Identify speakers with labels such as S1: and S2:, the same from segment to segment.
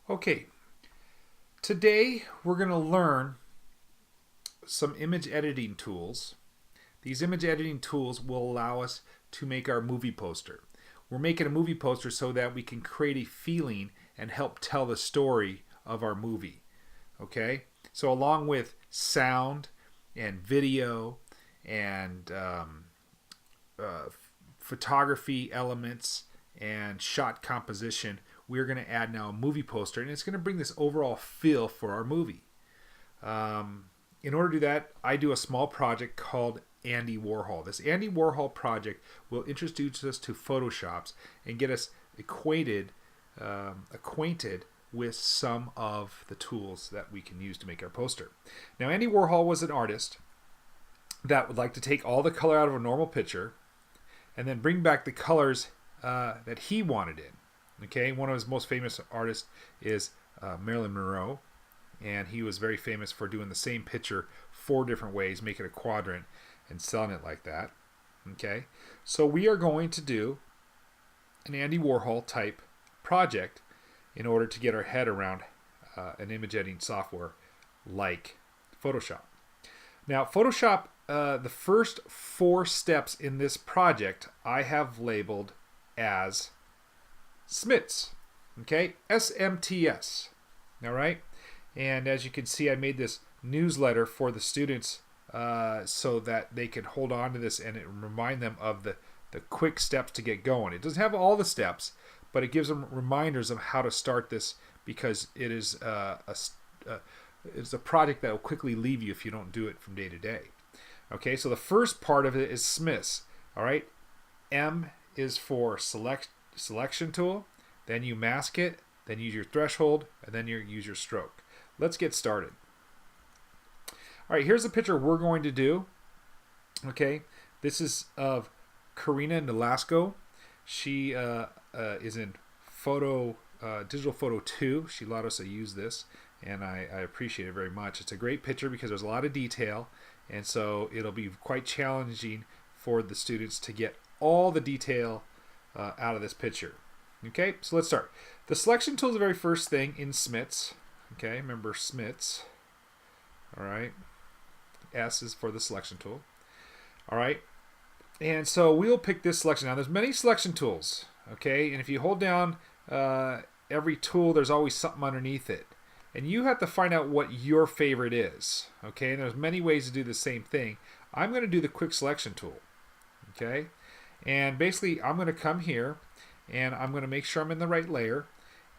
S1: Okay, today we're going to learn some image editing tools. These image editing tools will allow us to make our movie poster. We're making a movie poster so that we can create a feeling and help tell the story of our movie. Okay? So, along with sound and video and uh, photography elements and shot composition, we're going to add now a movie poster, and it's going to bring this overall feel for our movie. In order to do that, I do a small project called Andy Warhol. This Andy Warhol project will introduce us to Photoshops and get us acquainted with some of the tools that we can use to make our poster. Now, Andy Warhol was an artist that would like to take all the color out of a normal picture and then bring back the colors that he wanted in. Okay, one of his most famous artists is Marilyn Monroe, and he was very famous for doing the same picture 4 different ways, making a quadrant and selling it like that. Okay, so we are going to do an Andy Warhol type project in order to get our head around an image editing software like Photoshop. Now, Photoshop, the first 4 steps in this project I have labeled as SMTS. Okay, SMTS. All right, and as you can see, I made this newsletter for the students so that they can hold on to this and it remind them of the quick steps to get going. It doesn't have all the steps, but it gives them reminders of how to start this, because it is it's a project that will quickly leave you if you don't do it from day to day. Okay, so the first part of it is SMTS. All right, M is for selection tool, then you mask it, then use your threshold, and then you use your stroke. Let's get started. All right, here's the picture we're going to do. Okay, this is of Karina Nolasco. She is in Digital Photo 2. She allowed us to use this, and I appreciate it very much. It's a great picture because there's a lot of detail, and so it'll be quite challenging for the students to get all the detail out of this picture. Okay, so let's start. The selection tool is the very first thing in SMTS. Okay, remember SMTS. All right, S is for the selection tool. All right, and so we'll pick this selection. Now, there's many selection tools. Okay, and if you hold down every tool, there's always something underneath it, and you have to find out what your favorite is. Okay, and there's many ways to do the same thing. I'm going to do the quick selection tool. Okay, and basically I'm going to come here and I'm going to make sure I'm in the right layer,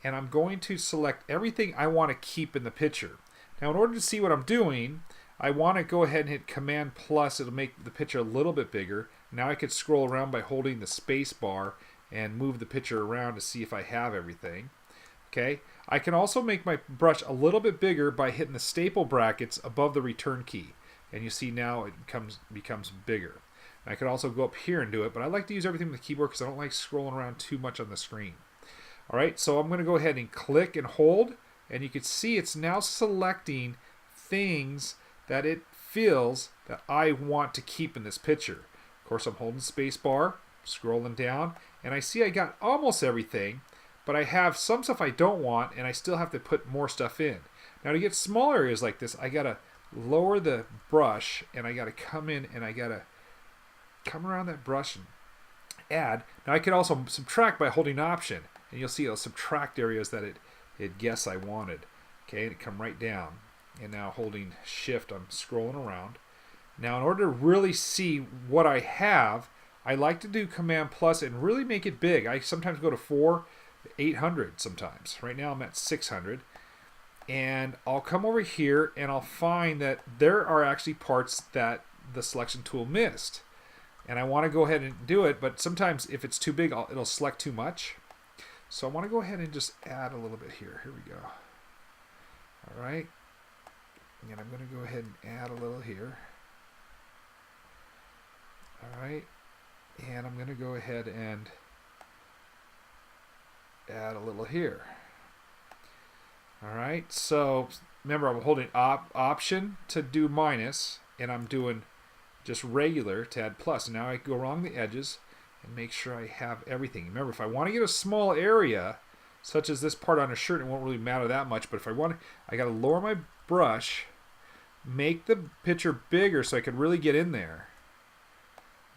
S1: and I'm going to select everything I want to keep in the picture. Now, in order to see what I'm doing, I want to go ahead and hit Command plus. It'll make the picture a little bit bigger. Now I could scroll around by holding the space bar and move the picture around to see if I have everything. Okay, I can also make my brush a little bit bigger by hitting the staple brackets above the return key, and you see now it becomes bigger. I could also go up here and do it, but I like to use everything with the keyboard because I don't like scrolling around too much on the screen. All right, so I'm going to go ahead and click and hold, and you can see it's now selecting things that it feels that I want to keep in this picture. Of course, I'm holding space bar, scrolling down, and I see I got almost everything, but I have some stuff I don't want, and I still have to put more stuff in. Now, to get small areas like this, I got to lower the brush, and I got to come in and I got to come around that brush and add. Now, I can also subtract by holding Option, and you'll see it'll subtract areas that it guessed I wanted. Okay, and it come right down. And now holding Shift, I'm scrolling around. Now, in order to really see what I have, I like to do Command plus and really make it big. I sometimes go to 800 sometimes. Right now I'm at 600. And I'll come over here and I'll find that there are actually parts that the selection tool missed. And I want to go ahead and do it, but sometimes if it's too big, it'll select too much. So I want to go ahead and just add a little bit here. Here we go. All right. And I'm going to go ahead and add a little here. All right. And I'm going to go ahead and add a little here. All right. So remember, I'm holding Option to do minus, and I'm doing just regular to add plus. And now I go along the edges and make sure I have everything. Remember, if I want to get a small area, such as this part on a shirt, it won't really matter that much. But if I want, I got to lower my brush, make the picture bigger so I can really get in there.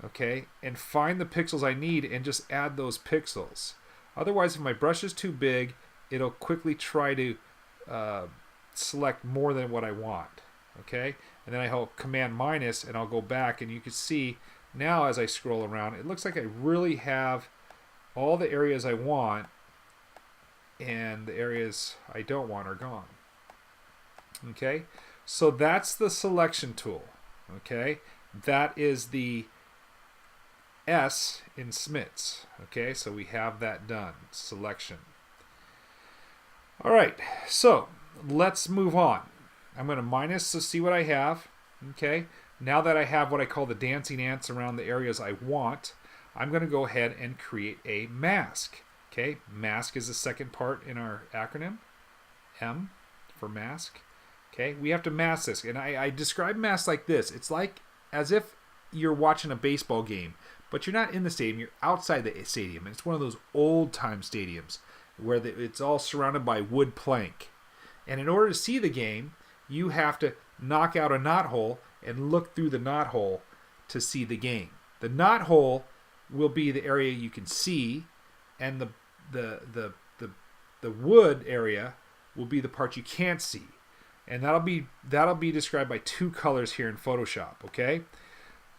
S1: Okay, and find the pixels I need and just add those pixels. Otherwise, if my brush is too big, it'll quickly try to select more than what I want. Okay, and then I hold Command minus and I'll go back, and you can see now as I scroll around, it looks like I really have all the areas I want, and the areas I don't want are gone. Okay, so that's the selection tool. Okay, that is the S in SMTS. Okay, so we have that done, selection. All right, so let's move on. I'm going to minus to see what I have. Okay, now that I have what I call the dancing ants around the areas I want, I'm going to go ahead and create a mask. Okay, mask is the second part in our acronym, M for mask. Okay, we have to mask this, and I describe mask like this. It's like as if you're watching a baseball game, but you're not in the stadium, you're outside the stadium. And it's one of those old time stadiums where it's all surrounded by wood plank. And in order to see the game, you have to knock out a knothole and look through the knothole to see the game. The knothole will be the area you can see, and the wood area will be the part you can't see. And that'll be described by two colors here in Photoshop, okay?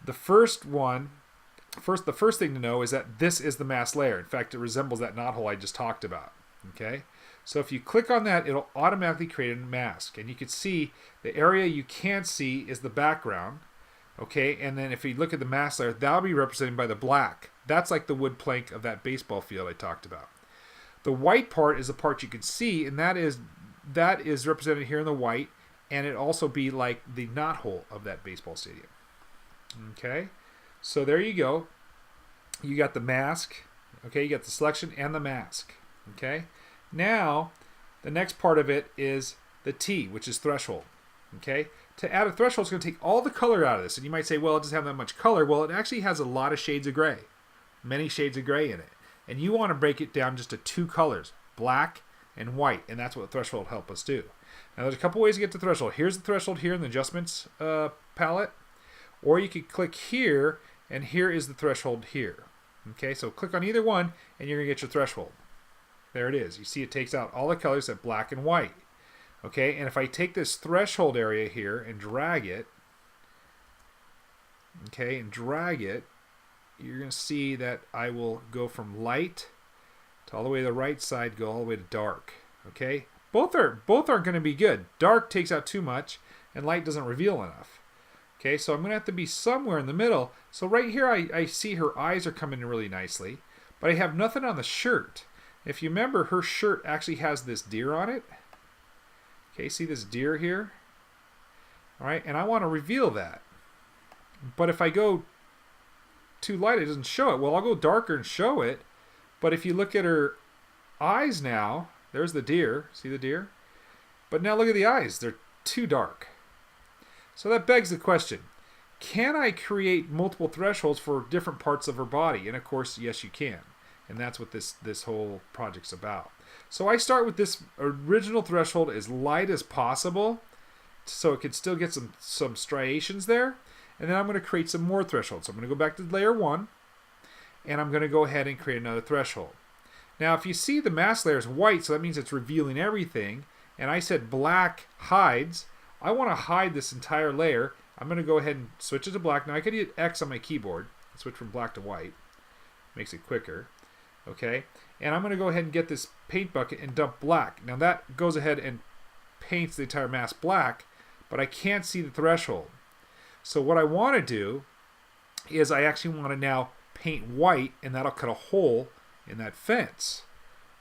S1: The first thing to know is that this is the mask layer. In fact, it resembles that knothole I just talked about. Okay, so if you click on that, it'll automatically create a mask, and you can see the area you can't see is the background. Okay, and then if you look at the mask layer, that'll be represented by the black. That's like the wood plank of that baseball field I talked about. The white part is the part you can see, and that is represented here in the white, and it also be like the knothole of that baseball stadium. Okay, so there you go. You got the mask. Okay, you got the selection and the mask. Okay, now the next part of it is the T, which is threshold. Okay, to add a threshold, it's going to take all the color out of this. And you might say, well, it doesn't have that much color. Well, it actually has a lot of shades of gray, many shades of gray in it. And you want to break it down just to two colors, black and white. And that's what threshold help us do. Now, there's a couple ways to get to threshold. Here's the threshold here in the adjustments palette. Or you could click here, and here is the threshold here. Okay, so click on either one, and you're going to get your threshold. There it is. You see it takes out all the colors except black and white. Okay, and if I take this threshold area here and drag it, you're going to see that I will go from light to all the way to the right side, go all the way to dark. Okay, both aren't going to be good. Dark takes out too much, and light doesn't reveal enough. Okay, so I'm going to have to be somewhere in the middle. So right here I see her eyes are coming in really nicely, but I have nothing on the shirt. If you remember, her shirt actually has this deer on it. Okay, see this deer here? All right, and I want to reveal that. But if I go too light, it doesn't show it. Well, I'll go darker and show it. But if you look at her eyes now, there's the deer. See the deer? But now look at the eyes. They're too dark. So that begs the question, can I create multiple thresholds for different parts of her body? And of course, yes, you can. And that's what this whole project's about. So I start with this original threshold as light as possible, so it could still get some striations there. And then I'm going to create some more thresholds. So I'm going to go back to layer 1, and I'm going to go ahead and create another threshold. Now, if you see the mask layer is white, so that means it's revealing everything. And I said black hides. I want to hide this entire layer. I'm going to go ahead and switch it to black. Now I could hit X on my keyboard, switch from black to white. Makes it quicker. Okay, and I'm going to go ahead and get this paint bucket and dump black. Now that goes ahead and paints the entire mask black, but I can't see the threshold. So what I want to do is I actually want to now paint white, and that'll cut a hole in that fence.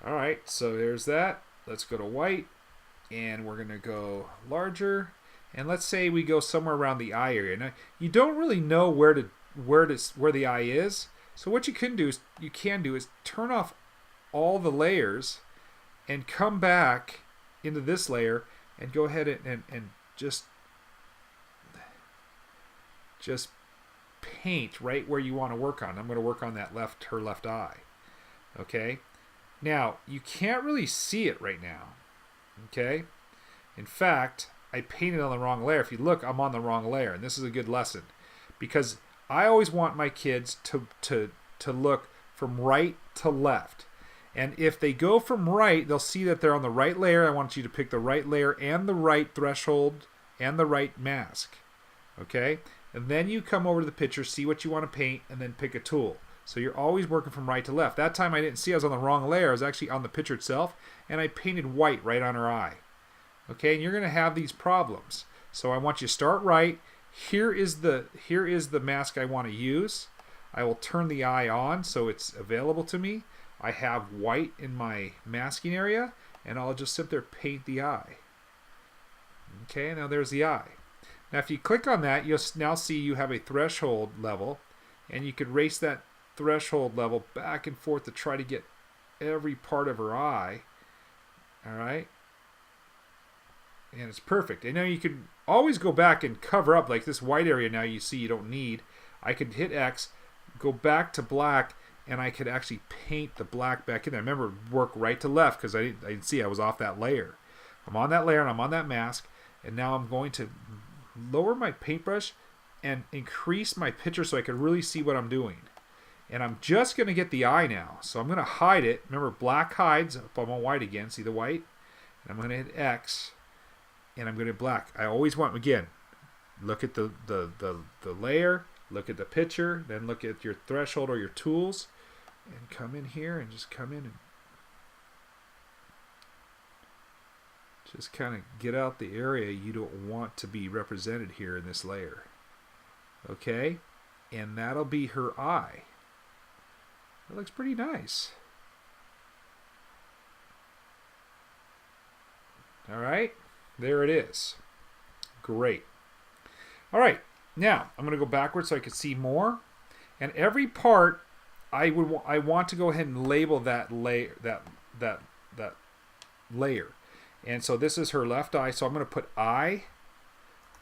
S1: All right, so there's that. Let's go to white, and we're going to go larger. And let's say we go somewhere around the eye area. Now you don't really know where the eye is. So what you can do is turn off all the layers and come back into this layer and go ahead and just paint right where you want to work on. I'm going to work on that her left eye. Okay, Now, you can't really see it right now, okay? In fact, I painted on the wrong layer. If you look, I'm on the wrong layer, and this is a good lesson because I always want my kids to look from right to left. And if they go from right, they'll see that they're on the right layer. I want you to pick the right layer and the right threshold and the right mask, okay? And then you come over to the picture, see what you want to paint, and then pick a tool. So you're always working from right to left. That time I didn't see I was on the wrong layer. I was actually on the picture itself, and I painted white right on her eye. Okay, and you're going to have these problems. So I want you to start right. Here is the mask I want to use. I will turn the eye on so it's available to me. I have white in my masking area, and I'll just sit there paint the eye. Okay, now there's the eye. Now if you click on that, you'll now see you have a threshold level, and you could race that threshold level back and forth to try to get every part of her eye. All right, and it's perfect. And now you can always go back and cover up, like this white area now you see you don't need. I could hit X, go back to black, and I could actually paint the black back in there. Remember, work right to left because I didn't see I was off that layer. I'm on that layer and I'm on that mask, and now I'm going to lower my paintbrush and increase my picture so I can really see what I'm doing. And I'm just going to get the eye now. So I'm going to hide it. Remember, black hides. If I'm on white again, see the white? And I'm going to hit X, and I'm going to hit black. I always want, again, look at the layer, look at the picture, then look at your threshold or your tools, and come in here and just come in and just kind of get out the area you don't want to be represented here in this layer. Okay? And that'll be her eye. That looks pretty nice. All right, there it is. Great. All right, now I'm going to go backwards so I can see more. And every part, I want to go ahead and label that layer. That layer. And so this is her left eye. So I'm going to put eye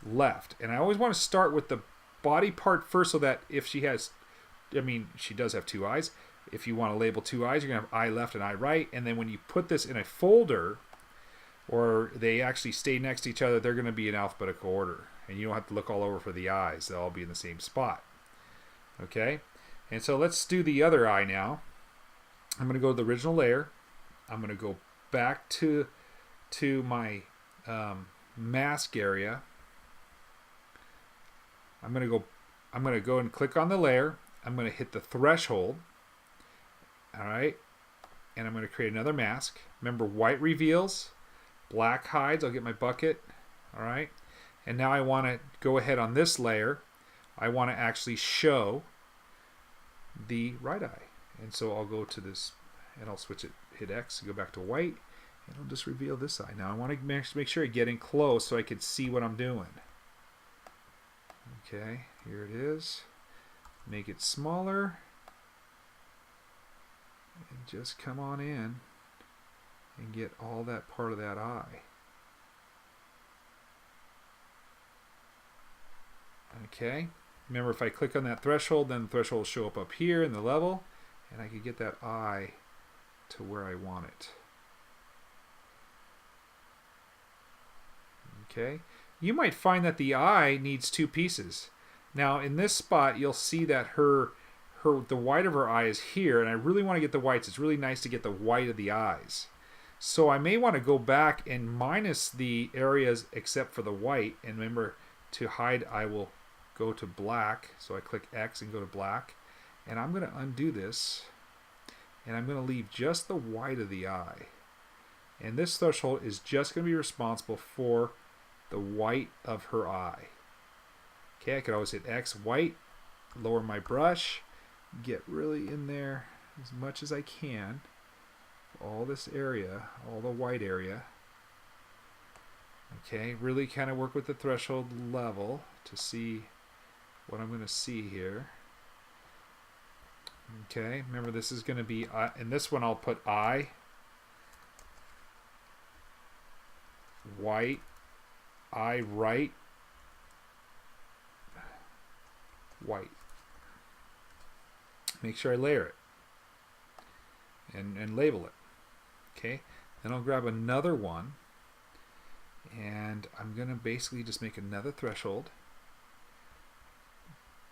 S1: left. And I always want to start with the body part first, so that if she has, I mean, she does have two eyes. If you want to label two eyes, you're going to have eye left and eye right. And then when you put this in a folder, or they actually stay next to each other, they're going to be in alphabetical order. And you don't have to look all over for the eyes. They'll all be in the same spot. Okay? And so let's do the other eye now. I'm going to go to the original layer. I'm going to go back to my mask area. I'm going to go and click on the layer. I'm going to hit the threshold. All right? And I'm going to create another mask. Remember, white reveals, black hides. I'll get my bucket. All right? And now I want to go ahead on this layer. I want to actually show the right eye. And so I'll go to this, and I'll switch it, hit X, go back to white, and I'll just reveal this eye. Now I want to make sure I get in close so I can see what I'm doing. Okay, here it is. Make it smaller. And just come on in and get all that part of that eye. Okay, remember, if I click on that threshold, then the threshold will show up here in the level, and I can get that eye to where I want it. Okay, you might find that the eye needs two pieces. Now in this spot, you'll see that the white of her eye is here, and I really want to get the whites. It's really nice to get the white of the eyes. So I may want to go back and minus the areas except for the white, and remember, to hide, I will go to black. So I click X and go to black, and I'm going to undo this, and I'm going to leave just the white of the eye. And this threshold is just going to be responsible for the white of her eye. Okay, I could always hit X, white, lower my brush, get really in there as much as I can. All this area, all the white area. Okay, really kind of work with the threshold level to see what I'm going to see here. Okay, remember this is going to be, in this one I'll put eye, white, eye right, white. Make sure I layer it and label it. Okay, then I'll grab another one, and I'm going to basically just make another threshold.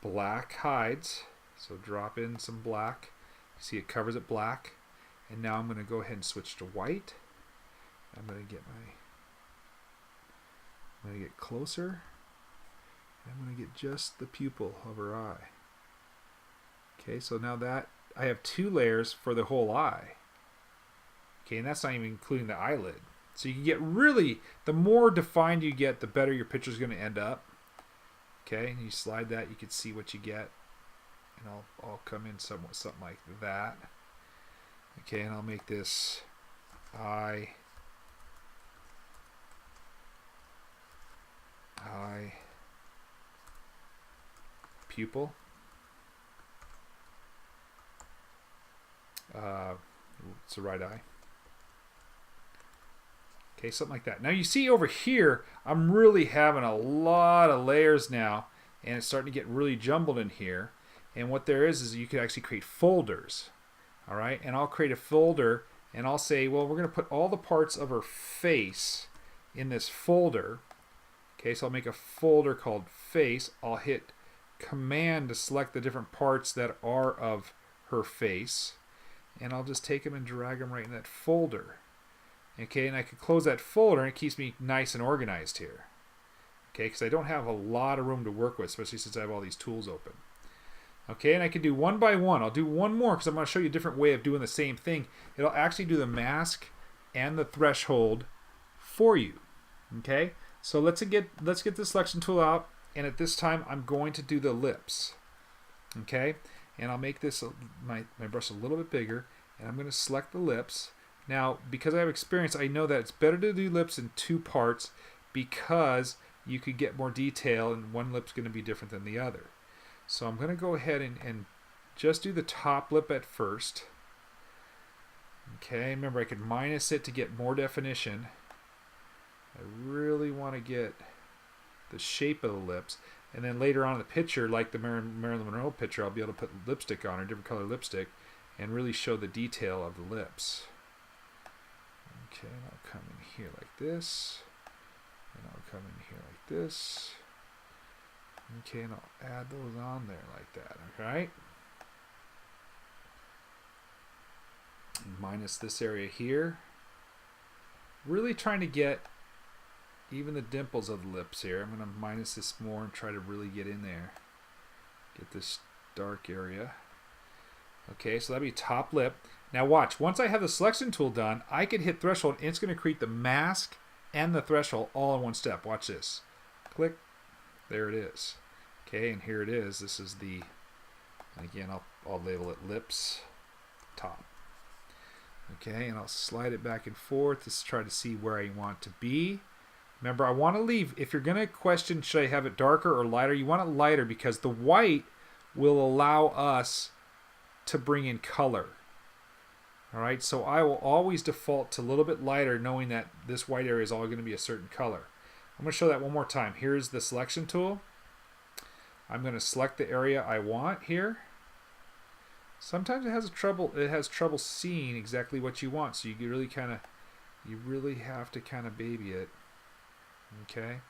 S1: Black hides, so drop in some black. See, it covers it black. And now I'm going to go ahead and switch to white. I'm going to get closer. And I'm going to get just the pupil of her eye. Okay, so now that I have 2 layers for the whole eye. Okay, and that's not even including the eyelid. So you can get really, the more defined you get, the better your picture is going to end up. Okay, and you slide that, you can see what you get. And I'll come in something like that. Okay, and I'll make this eye pupil. It's the right eye. Okay, something like that. Now you see over here, I'm really having a lot of layers now, and it's starting to get really jumbled in here. And what there is you could actually create folders. All right, and I'll create a folder, and I'll say, well, we're going to put all the parts of her face in this folder. Okay, so I'll make a folder called face. I'll hit Command to select the different parts that are of her face, and I'll just take them and drag them right in that folder. Okay, and I can close that folder, and it keeps me nice and organized here. Okay, because I don't have a lot of room to work with, especially since I have all these tools open. Okay, and I can do one by one. I'll do one more because I'm going to show you a different way of doing the same thing. It'll actually do the mask and the threshold for you. Okay, so let's get the selection tool out, and at this time I'm going to do the lips. Okay, and I'll make this my brush a little bit bigger, and I'm going to select the lips. Now, because I have experience, I know that it's better to do lips in 2 parts because you could get more detail, and one lip's going to be different than the other. So I'm going to go ahead and just do the top lip at first. Okay, remember I could minus it to get more definition. I really want to get the shape of the lips. And then later on in the picture, like the Marilyn Monroe picture, I'll be able to put lipstick on her, different color lipstick, and really show the detail of the lips. Okay, and I'll come in here like this. And I'll come in here like this. Okay, and I'll add those on there like that, alright? Minus this area here. Really trying to get even the dimples of the lips here. I'm going to minus this more and try to really get in there. Get this dark area. Okay, so that'll be top lip. Now watch, once I have the selection tool done, I can hit threshold, and it's going to create the mask and the threshold all in one step. Watch this. Click. There it is. Okay, and here it is. This is the, again, I'll label it lips top. Okay, and I'll slide it back and forth to try to see where I want to be. Remember, I want to leave, if you're going to question, should I have it darker or lighter, you want it lighter because the white will allow us to bring in color. All right, so I will always default to a little bit lighter, knowing that this white area is all going to be a certain color. I'm going to show that one more time. Here's the selection tool. I'm going to select the area I want here. Sometimes it has trouble seeing exactly what you want, so you really have to kind of baby it. Okay.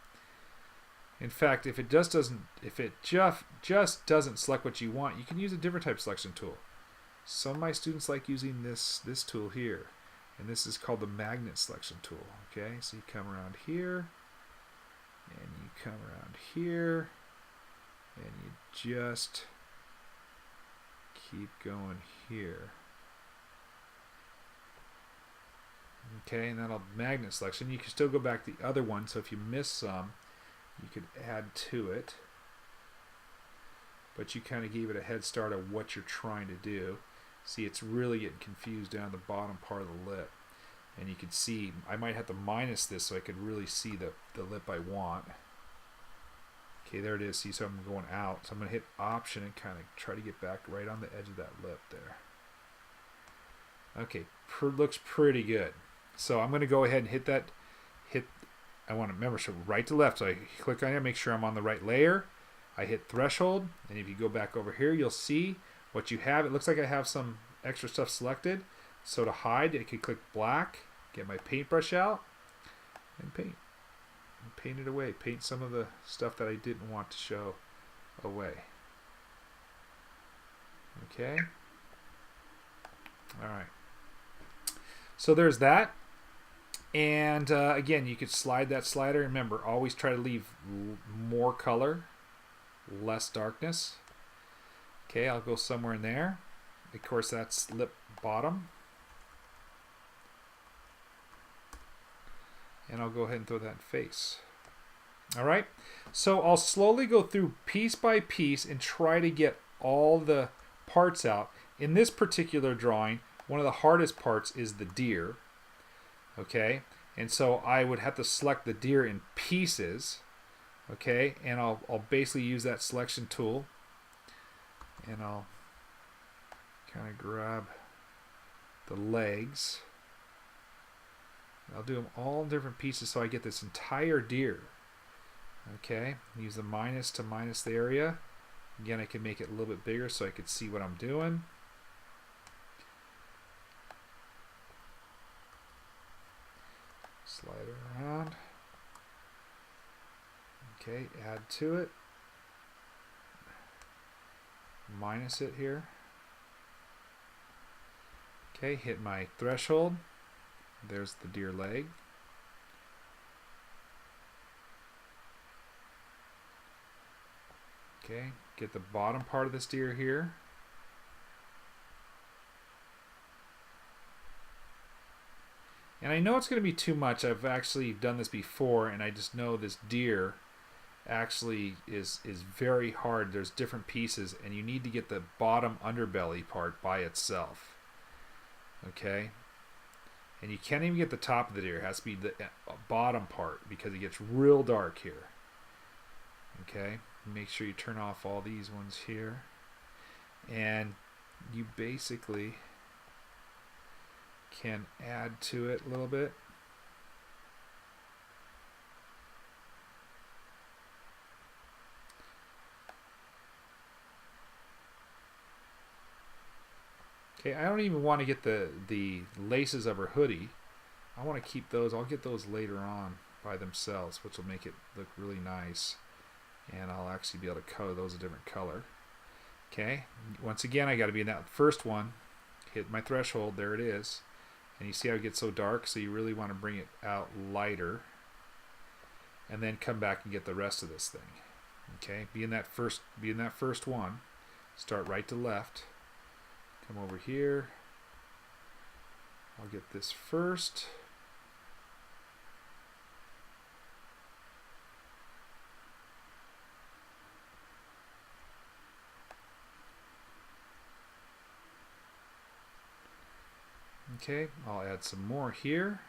S1: In fact, if it just doesn't select what you want, you can use a different type of selection tool. Some of my students like using this tool here, and this is called the magnet selection tool. Okay, so you come around here, and you come around here, and you just keep going here. Okay, and that'll magnet selection. You can still go back to the other one, so if you miss some, you could add to it. But you kind of gave it a head start of what you're trying to do. See, it's really getting confused down the bottom part of the lip. And you can see, I might have to minus this so I could really see the lip I want. Okay, there it is. See, so I'm going out. So I'm going to hit Option and kind of try to get back right on the edge of that lip there. Okay, looks pretty good. So I'm going to go ahead and hit that. I want to remember, so right to left. So I click on it, make sure I'm on the right layer. I hit threshold, and if you go back over here, you'll see what you have. It looks like I have some extra stuff selected. So to hide, I could click black, get my paintbrush out, and paint. And paint it away. Paint some of the stuff that I didn't want to show away. Okay. All right. So there's that. And again, you could slide that slider. Remember, always try to leave more color, less darkness. Okay, I'll go somewhere in there. Of course, that's lip bottom. And I'll go ahead and throw that in face. All right, so I'll slowly go through piece by piece and try to get all the parts out. In this particular drawing, one of the hardest parts is the deer. Okay, and so I would have to select the deer in pieces. Okay, and I'll basically use that selection tool, and I'll kind of grab the legs. I'll do them all in different pieces so I get this entire deer. Okay, use the minus to minus the area. Again, I can make it a little bit bigger so I can see what I'm doing. Slide it around. Okay, add to it. Minus it here. Okay, hit my threshold. There's the deer leg. Okay, get the bottom part of this deer here. And I know it's going to be too much. I've actually done this before, and I just know this deer actually is very hard. There's different pieces, and you need to get the bottom underbelly part by itself. Okay? And you can't even get the top of the deer. It has to be the bottom part because it gets real dark here. Okay? Make sure you turn off all these ones here. And you basically can add to it a little bit. Okay, I don't even want to get the laces of her hoodie. I want to keep those. I'll get those later on by themselves, which will make it look really nice. And I'll actually be able to color those a different color. Okay, once again, I got to be in that first one. Hit my threshold. There it is. And you see how it gets so dark, so you really want to bring it out lighter. And then come back and get the rest of this thing. Okay, be in that first one. Start right to left. Come over here. I'll get this first. Okay, I'll add some more here.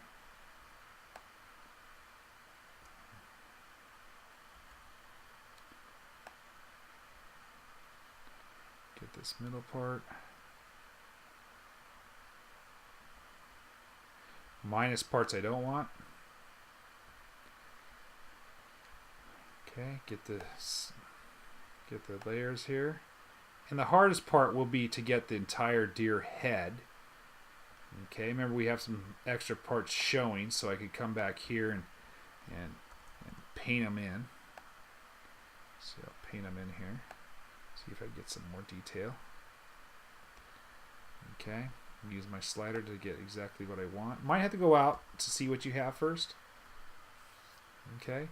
S1: Get this middle part. Minus parts I don't want. Okay, get the layers here. And the hardest part will be to get the entire deer head. Okay, remember we have some extra parts showing, so I could come back here and paint them in. So I'll paint them in here. See if I get some more detail. Okay, use my slider to get exactly what I want. Might have to go out to see what you have first. Okay,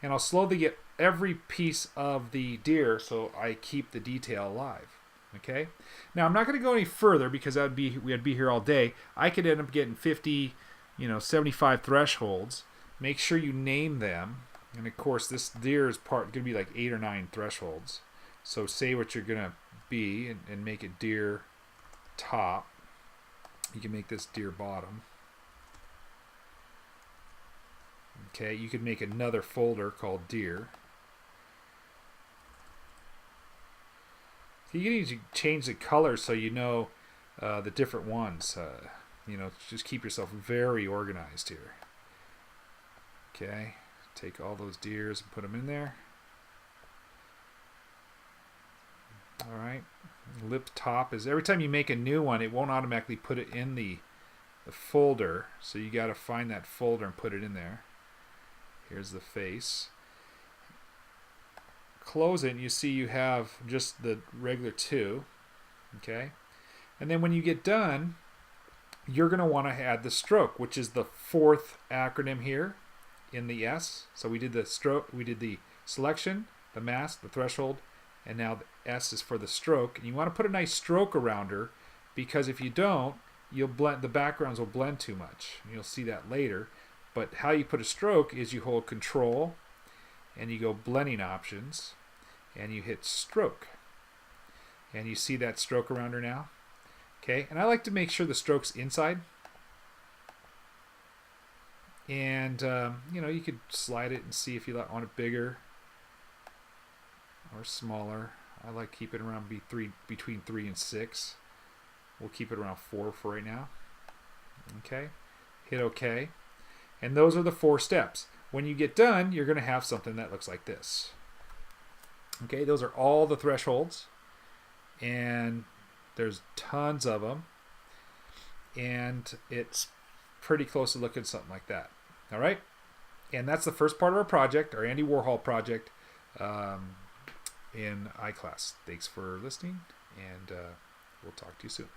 S1: and I'll slowly get every piece of the deer so I keep the detail alive. Okay, now I'm not going to go any further because we'd be here all day. I could end up getting 50, 75 thresholds. Make sure you name them, and of course this deer is going to be like 8 or 9 thresholds. So say what you're going to be and make it deer top. You can make this deer bottom. Okay, you could make another folder called deer. You can even change the color so you know the different ones. Just keep yourself very organized here. Okay, take all those deers and put them in there. All right, lip top is every time you make a new one, it won't automatically put it in the folder. So you got to find that folder and put it in there. Here's the face. Close it and you see you have just the regular 2. Okay. And then when you get done, you're going to want to add the stroke, which is the 4th acronym here in the S. So we did the stroke, we did the selection, the mask, the threshold, and now the S is for the stroke. And you want to put a nice stroke around her, because if you don't, you'll blend, the backgrounds will blend too much. You'll see that later. But how you put a stroke is you hold Control and you go blending options and you hit stroke. And you see that stroke around her now. Okay, and I like to make sure the stroke's inside. And you know, you could slide it and see if you want it bigger or smaller. I like to keep it around between 3 and 6. We'll keep it around 4 for right now. Okay, hit OK. And those are the 4 steps. When you get done, you're going to have something that looks like this. Okay, those are all the thresholds. And there's tons of them. And it's pretty close to looking something like that. All right? And that's the first part of our project, our Andy Warhol project in iClass. Thanks for listening, and we'll talk to you soon.